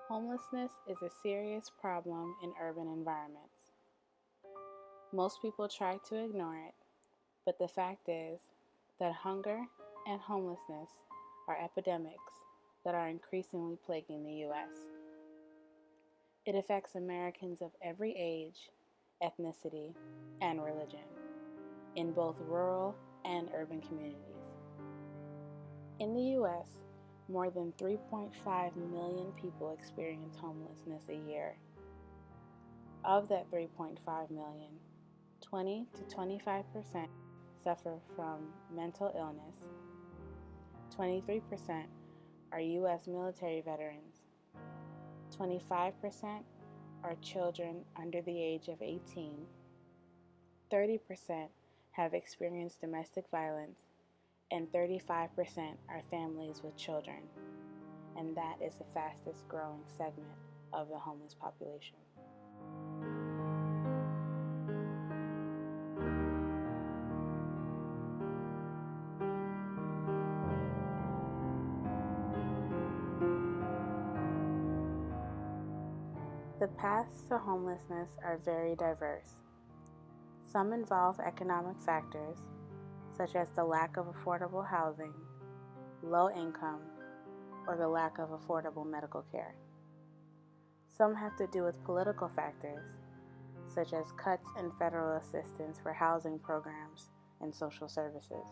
Homelessness is a serious problem in urban environments. Most people try to ignore it, but the fact is that hunger and homelessness are epidemics that are increasingly plaguing the U.S. It affects Americans of every age, ethnicity, and religion, in both rural and urban communities. In the U.S., more than 3.5 million people experience homelessness a year. Of that 3.5 million, 20 to 25% suffer from mental illness, 23% are U.S. military veterans, 25% are children under the age of 18, 30% have experienced domestic violence, and 35% are families with children. And that is the fastest growing segment of the homeless population. The paths to homelessness are very diverse. Some involve economic factors, such as the lack of affordable housing, low income, or the lack of affordable medical care. Some have to do with political factors, such as cuts in federal assistance for housing programs and social services.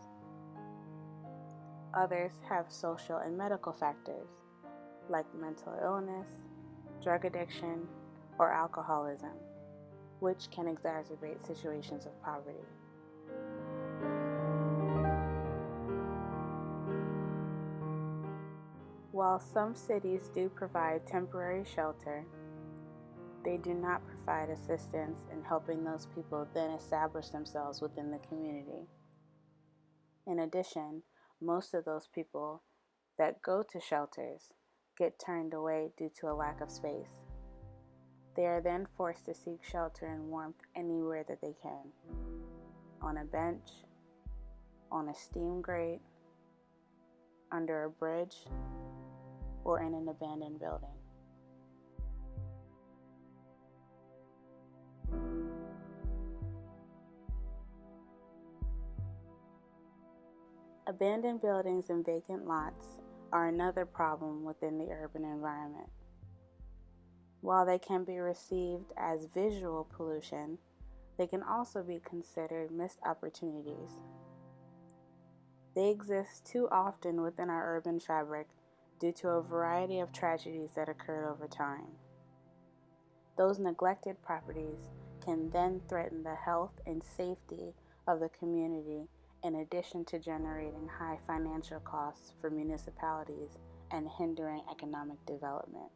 Others have social and medical factors, like mental illness, drug addiction, or alcoholism, which can exacerbate situations of poverty. While some cities do provide temporary shelter, they do not provide assistance in helping those people then establish themselves within the community. In addition, most of those people that go to shelters get turned away due to a lack of space. They are then forced to seek shelter and warmth anywhere that they can, on a bench, on a steam grate, under a bridge, or in an abandoned building. Abandoned buildings and vacant lots are another problem within the urban environment. While they can be received as visual pollution, they can also be considered missed opportunities. They exist too often within our urban fabric due to a variety of tragedies that occurred over time. Those neglected properties can then threaten the health and safety of the community, in addition to generating high financial costs for municipalities and hindering economic development.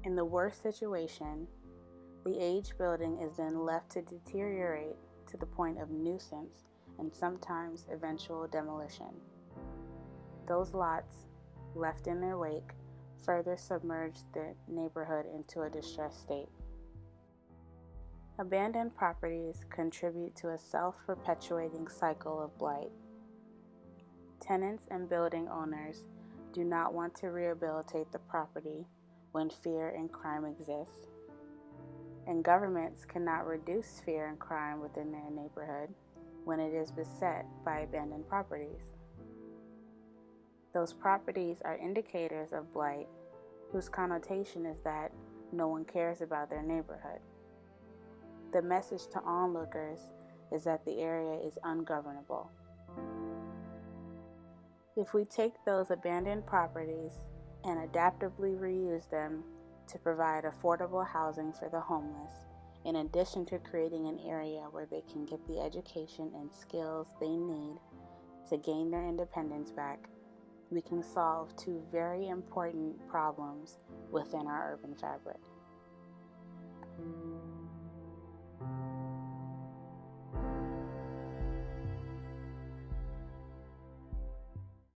In the worst situation, the aged building is then left to deteriorate to the point of nuisance and sometimes eventual demolition. Those lots, left in their wake, further submerge the neighborhood into a distressed state. Abandoned properties contribute to a self-perpetuating cycle of blight. Tenants and building owners do not want to rehabilitate the property when fear and crime exist, and governments cannot reduce fear and crime within their neighborhood when it is beset by abandoned properties. Those properties are indicators of blight, whose connotation is that no one cares about their neighborhood. The message to onlookers is that the area is ungovernable. If we take those abandoned properties and adaptively reuse them to provide affordable housing for the homeless, in addition to creating an area where they can get the education and skills they need to gain their independence back, we can solve two very important problems within our urban fabric.